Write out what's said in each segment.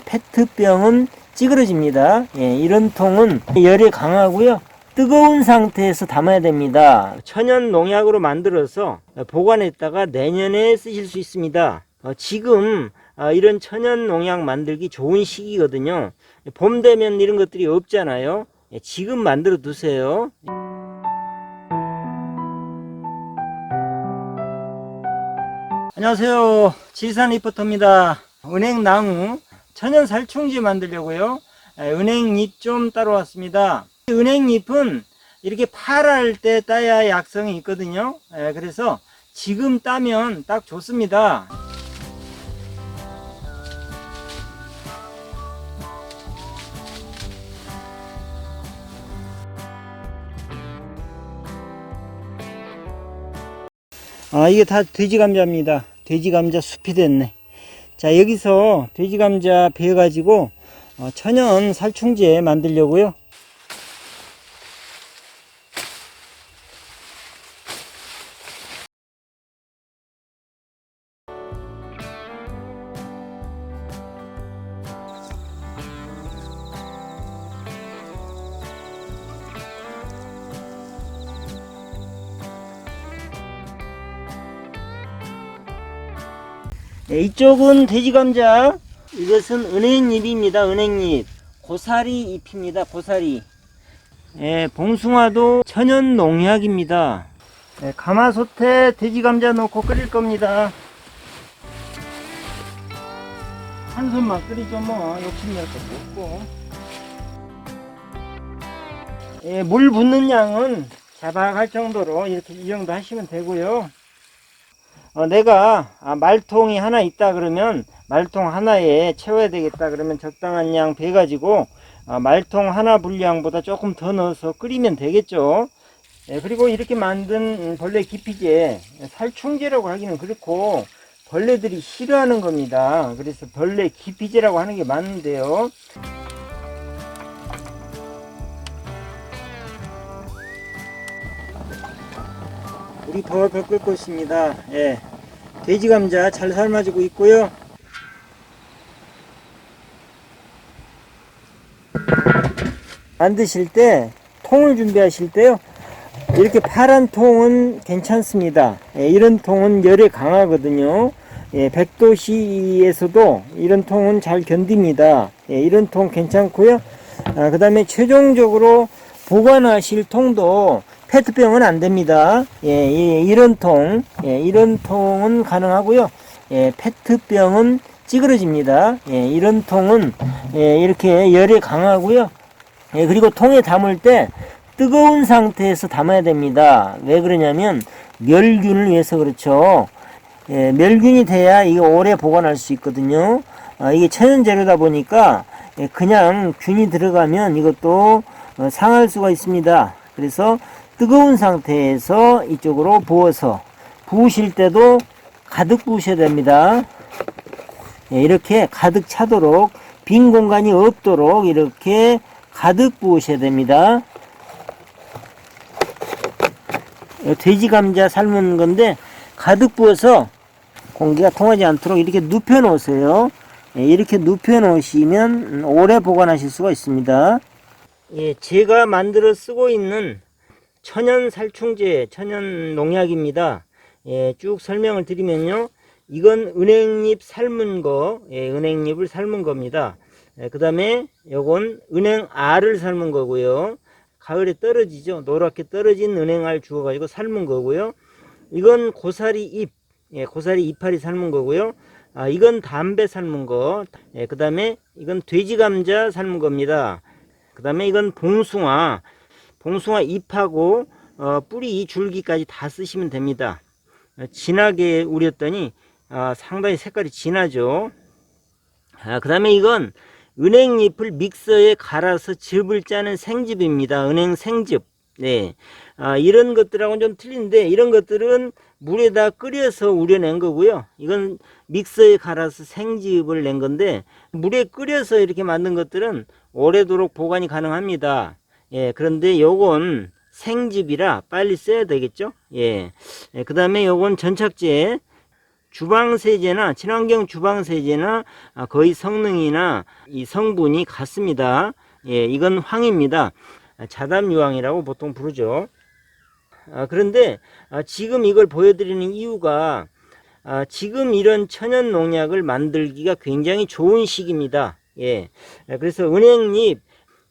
페트병은 찌그러집니다. 이런 통은 열에 강하고요. 뜨거운 상태에서 담아야 됩니다. 천연 농약으로 만들어서 보관했다가 내년에 쓰실 수 있습니다. 지금 이런 천연 농약 만들기 좋은 시기거든요. 봄 되면 이런 것들이 없잖아요. 지금 만들어 두세요. 안녕하세요, 지리산 리포터입니다. 은행나무 천연 살충제 만들려고요. 은행잎 좀 따러 왔습니다. 은행잎은 이렇게 파랄 때 따야 약성이 있거든요. 그래서 지금 따면 딱 좋습니다. 이게 다 돼지감자입니다. 돼지감자 숲이 됐네. 자, 여기서 돼지감자 베어 가지고 천연 살충제 만들려고요. 이쪽은 돼지감자, 이것은 은행잎입니다. 은행잎, 고사리 잎입니다. 고사리. 봉숭아도 천연 농약입니다. 가마솥에 돼지감자 넣고 끓일 겁니다. 한 손만 끓이죠 뭐, 욕심낼 것도 없고. 물 붓는 양은 자박할 정도로 이렇게 이 정도 하시면 되고요. 내가 말통이 하나 있다 그러면 말통 하나에 채워야 되겠다 그러면 적당한 양 배 가지고 말통 하나 분량보다 조금 더 넣어서 끓이면 되겠죠. 그리고 이렇게 만든 벌레 기피제, 살충제라고 하기는 그렇고 벌레들이 싫어하는 겁니다. 그래서 벌레 기피제라고 하는 게 맞는데요. 물이 벌벌 끓고 있습니다. 돼지감자 잘 삶아지고 있고요. 만드실 때 통을 준비하실 때요, 이렇게 파란 통은 괜찮습니다. 이런 통은 열에 강하거든요. 100도씨에서도 이런 통은 잘 견딥니다. 이런 통 괜찮고요. 그 다음에 최종적으로 보관하실 통도 페트병은 안 됩니다. 이런 통, 이런 통은 가능하고요. 페트병은 찌그러집니다. 이런 통은 이렇게 열에 강하고요. 그리고 통에 담을 때 뜨거운 상태에서 담아야 됩니다. 왜 그러냐면 멸균을 위해서 그렇죠. 멸균이 돼야 이게 오래 보관할 수 있거든요. 이게 천연 재료다 보니까 그냥 균이 들어가면 이것도 상할 수가 있습니다. 그래서 뜨거운 상태에서 이쪽으로 부어서, 부으실 때도 가득 부으셔야 됩니다. 이렇게 가득 차도록, 빈 공간이 없도록 이렇게 가득 부으셔야 됩니다. 돼지 감자 삶은 건데 가득 부어서 공기가 통하지 않도록 이렇게 눕혀 놓으세요. 이렇게 눕혀 놓으시면 오래 보관하실 수가 있습니다. 제가 만들어 쓰고 있는 천연 살충제, 천연 농약입니다. 쭉 설명을 드리면요, 이건 은행잎 삶은 거, 은행잎을 삶은 겁니다. 그 다음에 요건 은행알을 삶은 거고요. 가을에 떨어지죠. 노랗게 떨어진 은행알 주워 가지고 삶은 거고요. 이건 고사리 잎, 고사리 이파리 삶은 거고요. 이건 담배 삶은 거. 그 다음에 이건 돼지 감자 삶은 겁니다. 그 다음에 이건 봉숭아, 봉숭아 잎하고 뿌리 줄기까지 다 쓰시면 됩니다. 진하게 우렸더니 상당히 색깔이 진하죠. 그 다음에 이건 은행잎을 믹서에 갈아서 즙을 짜는 생즙입니다. 은행 생즙. 이런 것들하고는 좀 틀린데, 이런 것들은 물에다 끓여서 우려낸 거고요. 이건 믹서에 갈아서 생즙을 낸 건데, 물에 끓여서 이렇게 만든 것들은 오래도록 보관이 가능합니다. 그런데 요건 생즙이라 빨리 써야 되겠죠. 그 다음에 요건 전착제. 주방세제나 친환경 주방세제나 거의 성능이나 이 성분이 같습니다. 예, 이건 황입니다. 자담유황이라고 보통 부르죠. 그런데 지금 이걸 보여드리는 이유가 지금 이런 천연 농약을 만들기가 굉장히 좋은 시기입니다. 예, 그래서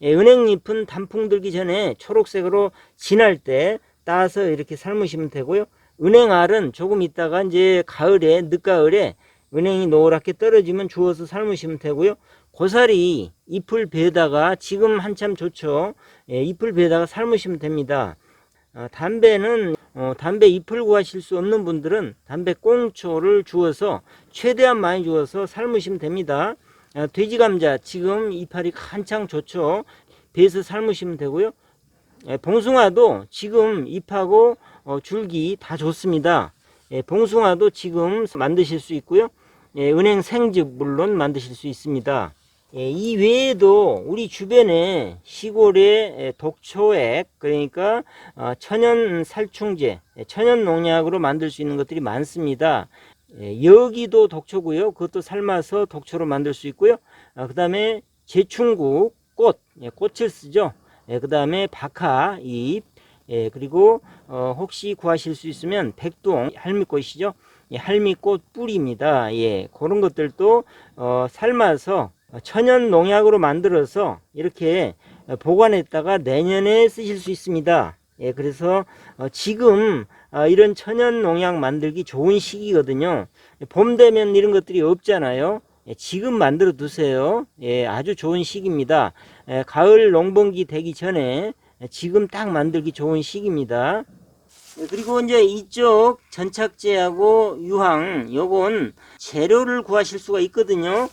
은행잎은 단풍 들기 전에 초록색으로 진할 때 따서 이렇게 삶으시면 되고요. 은행알은 조금 있다가 이제 가을에, 늦가을에 은행이 노랗게 떨어지면 주워서 삶으시면 되고요. 고사리 잎을 베다가 지금 한참 좋죠. 예, 잎을 베다가 삶으시면 됩니다. 담배는 담배 잎을 구하실 수 없는 분들은 담배 꽁초를 주워서 최대한 많이 주워서 삶으시면 됩니다. 돼지감자 지금 이파리 한창 좋죠. 베서 삶으시면 되고요. 봉숭아도 지금 잎하고 줄기 다 좋습니다. 봉숭아도 지금 만드실 수 있고요. 은행 생즙 물론 만드실 수 있습니다. 이 외에도 우리 주변에 시골의 독초액, 그러니까 천연 살충제, 천연 농약으로 만들 수 있는 것들이 많습니다. 여기도 독초고요. 그것도 삶아서 독초로 만들 수 있고요. 그 다음에 제충국, 꽃을 쓰죠. 그 다음에 박하잎, 그리고 혹시 구하실 수 있으면 백동, 할미꽃이죠. 할미꽃 뿌리입니다. 그런 것들도 삶아서 천연 농약으로 만들어서 이렇게 보관했다가 내년에 쓰실 수 있습니다. 그래서 지금 이런 천연 농약 만들기 좋은 시기거든요. 봄 되면 이런 것들이 없잖아요. 지금 만들어 두세요. 아주 좋은 시기입니다. 가을 농번기 되기 전에 지금 딱 만들기 좋은 시기입니다. 그리고 이제 이쪽 전착제하고 유황, 요건 재료를 구하실 수가 있거든요.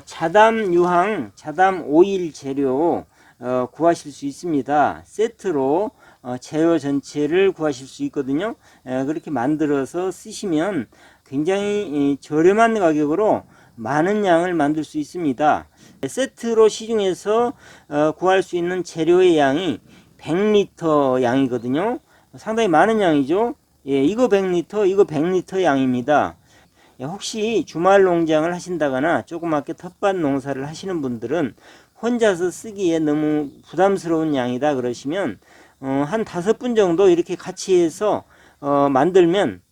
자담 유황, 자담 오일 재료 구하실 수 있습니다. 세트로 재료 전체를 구하실 수 있거든요. 그렇게 만들어서 쓰시면 굉장히 저렴한 가격으로 많은 양을 만들 수 있습니다. 세트로 시중에서 구할 수 있는 재료의 양이 100리터 양이거든요. 상당히 많은 양이죠. 이거 100리터, 이거 100리터 양입니다. 혹시 주말 농장을 하신다거나 조그맣게 텃밭 농사를 하시는 분들은 혼자서 쓰기에 너무 부담스러운 양이다 그러시면 한 5분 정도 이렇게 같이 해서 만들면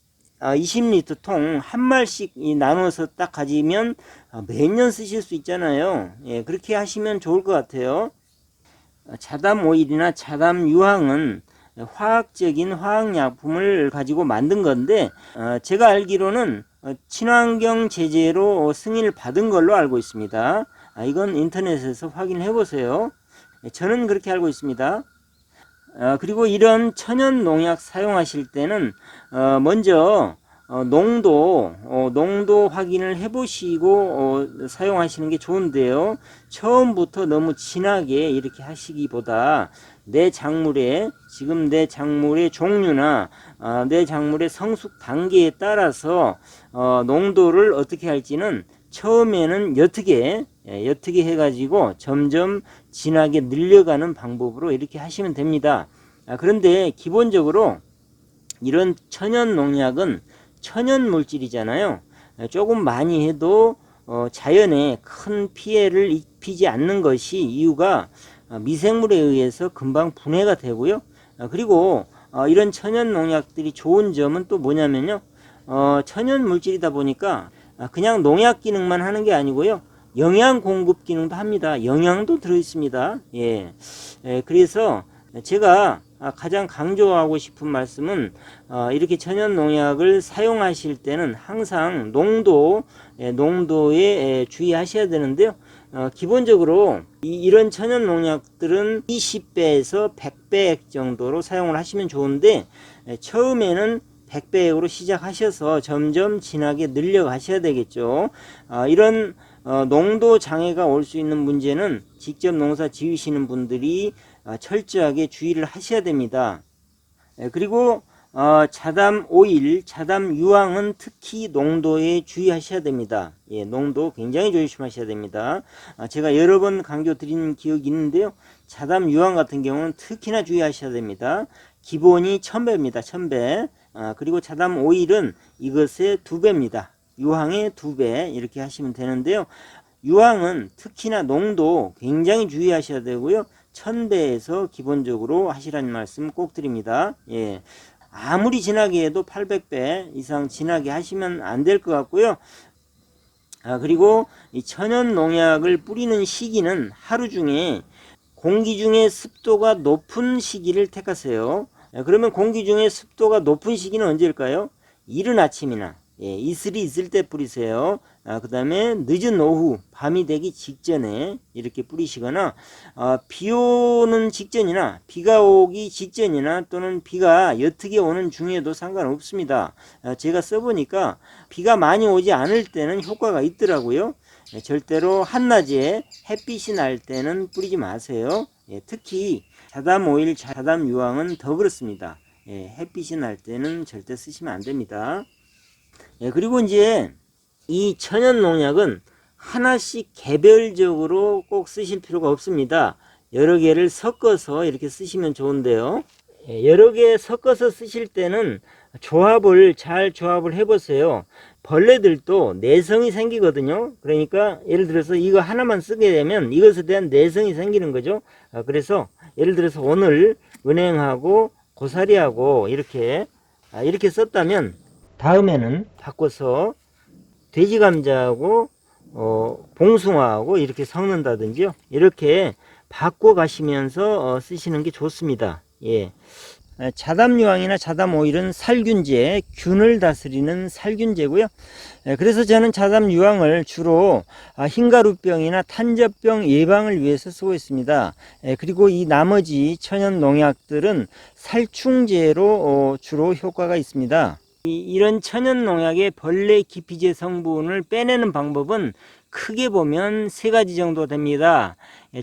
20리터 통 한 말씩 나눠서 딱 가지면 매년 쓰실 수 있잖아요. 그렇게 하시면 좋을 것 같아요. 자담 오일이나 자담 유황은 화학적인 화학약품을 가지고 만든 건데 제가 알기로는 친환경 제재로 승인을 받은 걸로 알고 있습니다. 이건 인터넷에서 확인해 보세요. 저는 그렇게 알고 있습니다. 그리고 이런 천연 농약 사용하실 때는 먼저 농도 확인을 해 보시고 사용하시는 게 좋은데요. 처음부터 너무 진하게 이렇게 하시기보다 내 작물의 종류나 내 작물의 성숙 단계에 따라서 농도를 어떻게 할지는 처음에는 옅게 해가지고 점점 진하게 늘려가는 방법으로 이렇게 하시면 됩니다. 그런데 기본적으로 이런 천연 농약은 천연 물질이잖아요. 조금 많이 해도 자연에 큰 피해를 입히지 않는 것이 이유가 미생물에 의해서 금방 분해가 되고요. 그리고 이런 천연 농약들이 좋은 점은 또 뭐냐면요. 천연 물질이다 보니까 그냥 농약 기능만 하는 게 아니고요. 영양 공급 기능도 합니다. 영양도 들어 있습니다. 그래서 제가 가장 강조하고 싶은 말씀은 이렇게 천연 농약을 사용하실 때는 항상 농도에 주의하셔야 되는데요. 기본적으로 이런 천연 농약들은 20배에서 100배 정도로 사용을 하시면 좋은데 처음에는 100배액으로 시작하셔서 점점 진하게 늘려가셔야 되겠죠. 이런 농도 장애가 올 수 있는 문제는 직접 농사 지으시는 분들이 철저하게 주의를 하셔야 됩니다. 그리고 자담 오일, 자담 유황은 특히 농도에 주의하셔야 됩니다. 농도 굉장히 조심하셔야 됩니다. 제가 여러 번 강조 드린 기억이 있는데요. 자담 유황 같은 경우는 특히나 주의하셔야 됩니다. 기본이 1000배입니다. 1000배. 그리고 자담 오일은 이것의 2배입니다. 유황의 2배 이렇게 하시면 되는데요. 유황은 특히나 농도 굉장히 주의하셔야 되고요. 1000배에서 기본적으로 하시라는 말씀 꼭 드립니다. 예. 아무리 진하게 해도 800배 이상 진하게 하시면 안 될 것 같고요. 그리고 이 천연 농약을 뿌리는 시기는 하루 중에 공기 중에 습도가 높은 시기를 택하세요. 그러면 공기 중에 습도가 높은 시기는 언제일까요? 이른 아침이나 이슬이 있을 때 뿌리세요. 그 다음에 늦은 오후 밤이 되기 직전에 이렇게 뿌리시거나 비 오는 직전이나 비가 오기 직전이나 또는 비가 옅게 오는 중에도 상관없습니다. 제가 써보니까 비가 많이 오지 않을 때는 효과가 있더라고요. 절대로 한낮에 햇빛이 날 때는 뿌리지 마세요. 특히 자담 오일, 자담 유황은 더 그렇습니다. 햇빛이 날 때는 절대 쓰시면 안 됩니다. 그리고 이제 이 천연 농약은 하나씩 개별적으로 꼭 쓰실 필요가 없습니다. 여러 개를 섞어서 이렇게 쓰시면 좋은데요. 여러 개 섞어서 쓰실 때는 잘 조합을 해보세요. 벌레들도 내성이 생기거든요. 그러니까 예를 들어서 이거 하나만 쓰게 되면 이것에 대한 내성이 생기는 거죠. 그래서 예를 들어서 오늘 은행하고 고사리하고 이렇게 썼다면 다음에는 바꿔서 돼지감자하고 봉숭아하고 이렇게 섞는다든지요. 이렇게 바꿔 가시면서 쓰시는 게 좋습니다. 예. 자담유황이나 자담오일은 살균제, 균을 다스리는 살균제고요. 그래서 저는 자담유황을 주로 흰가루병이나 탄저병 예방을 위해서 쓰고 있습니다. 그리고 이 나머지 천연농약들은 살충제로 주로 효과가 있습니다. 이런 천연농약의 벌레 기피제 성분을 빼내는 방법은 크게 보면 3가지 정도 됩니다.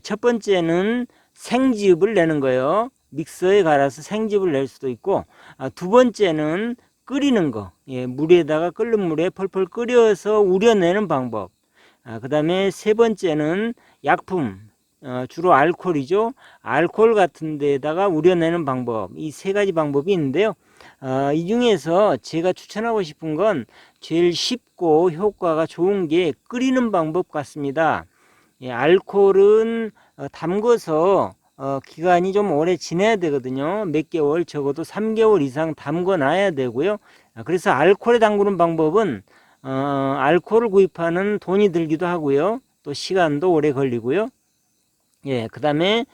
첫 번째는 생즙을 내는 거예요. 믹서에 갈아서 생즙을 낼 수도 있고, 두 번째는 끓이는 거, 물에다가 끓는 물에 펄펄 끓여서 우려내는 방법. 그 다음에 세 번째는 약품, 주로 알코올이죠. 알코올 같은 데다가 우려내는 방법. 이 3가지 방법이 있는데요. 이 중에서 제가 추천하고 싶은 건 제일 쉽고 효과가 좋은 게 끓이는 방법 같습니다. 알코올은 담궈서 기간이 좀 오래 지내야 되거든요. 몇 개월, 적어도 3개월 이상 담궈 놔야 되고요. 그래서 알코올에 담그는 방법은 알코올을 구입하는 돈이 들기도 하고요. 또 시간도 오래 걸리고요. 그 다음에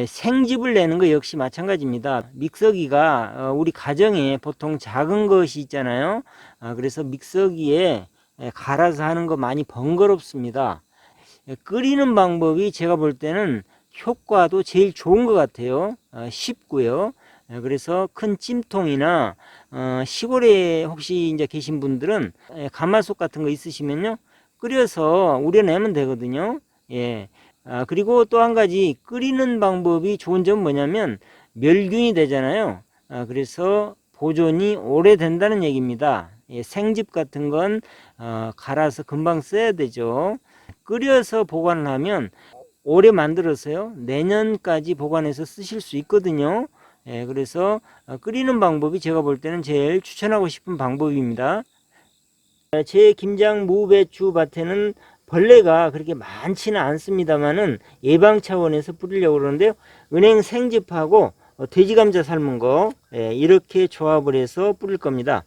생즙을 내는 거 역시 마찬가지입니다. 믹서기가 우리 가정에 보통 작은 것이 있잖아요. 그래서 믹서기에 갈아서 하는 거 많이 번거롭습니다. 끓이는 방법이 제가 볼 때는 효과도 제일 좋은 것 같아요. 쉽고요. 그래서 큰 찜통이나 시골에 혹시 이제 계신 분들은 가마솥 같은 거 있으시면요, 끓여서 우려내면 되거든요. 그리고 또 한 가지 끓이는 방법이 좋은 점은 뭐냐면 멸균이 되잖아요. 그래서 보존이 오래 된다는 얘기입니다. 생즙 같은 건 갈아서 금방 써야 되죠. 끓여서 보관을 하면 오래 만들어서요, 내년까지 보관해서 쓰실 수 있거든요. 그래서 끓이는 방법이 제가 볼 때는 제일 추천하고 싶은 방법입니다. 제 김장 무배추 밭에는 벌레가 그렇게 많지는 않습니다만은 예방 차원에서 뿌리려고 그러는데요. 은행 생즙하고 돼지감자 삶은 거 이렇게 조합을 해서 뿌릴 겁니다.